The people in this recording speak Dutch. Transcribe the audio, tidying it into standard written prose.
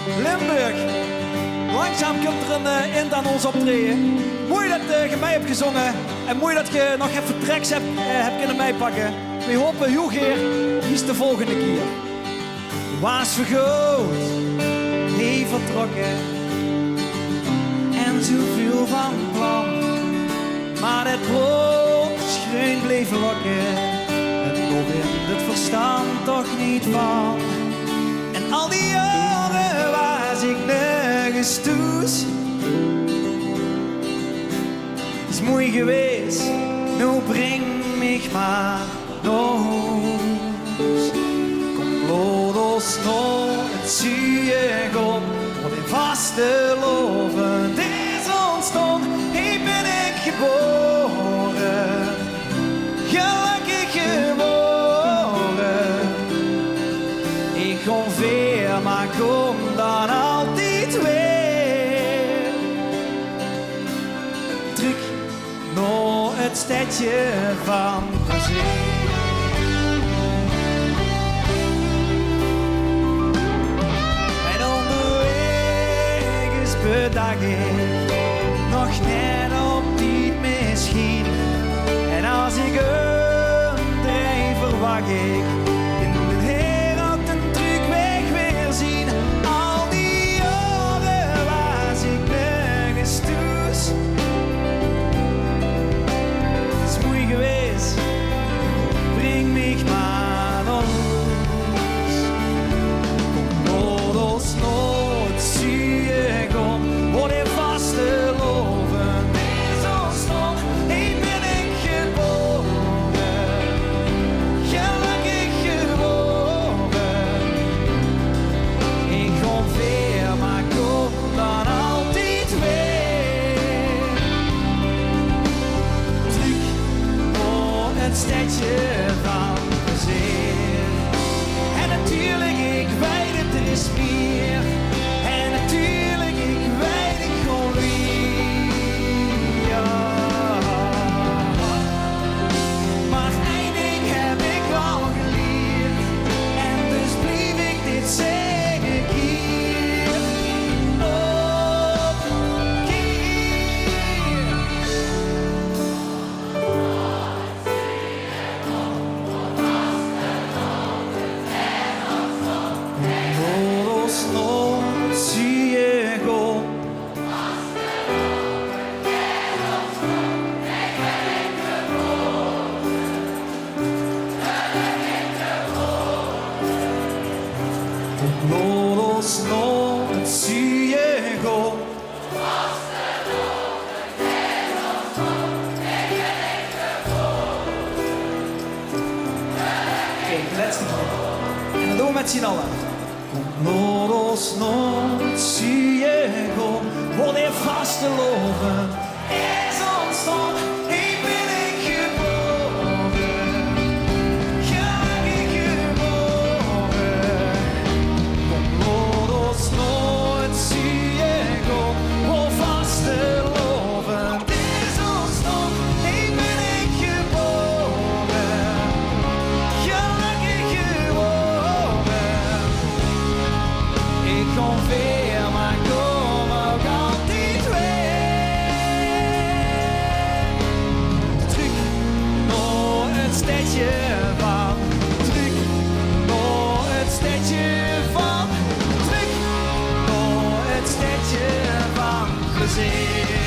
Limburg. Langzaam komt er een eind aan ons optreden. Mooi dat je mij hebt gezongen en mooi dat je nog even tracks hebt kunnen meepakken. We hopen heel geer, is de volgende keer. Was vergroot, hij vertrokken en zoveel van plan. Maar het brood schreeuwen bleef lokken en toch in het verstand toch niet van. En al die jaren was ik nergens toes. Het is mooi geweest, nu breng mich maar naar huis. Kom lodos nog het zuigen, wat in vaste loven is ontstond. Hier ben ik geboren, gelukkig geboren. Ik kom weer, maar kom dan altijd weer. Terug naar het stadje van plezier. En onderweg is bedag ik nog net op die misschien. En als ik een draai verwacht ik in de wereld een terugbeweg weer zien. Al die jaren was ik nergens thuis. Het is mooi geweest, breng mich maar naar huis. Kom lodos nooit zuigen, wat in vaste loven is ontstond. Hier ben ik geboren, gelukkig geboren. Ik kom weer, maar kom dan altijd weer. Terug naar het stadje van plezier. En natuurlijk, ik weet het, er is meer. En natuurlijk, ik weet het gewoon wie. Ja. Maar één ding heb ik al geleerd. En dus blijf ik dit zeggen keer op keer. Lodos nooit zuigen. Lodos nooit zuigen. Oké, de laatste keer. En dat doen we met z'n allen. Lodos nooit zuigen, wat in vaste loven is ontstond. Hier ben ik geboren, gelukkig geboren. Kom lodos nooit zuigen, wat vaste loven is ontstond. Hier ben ik geboren, gelukkig geboren. Ik kom weer, maar kom ook altijd weer. Terug naar het stadje van. Terug naar het stadje van. Terug naar het stadje van plezier.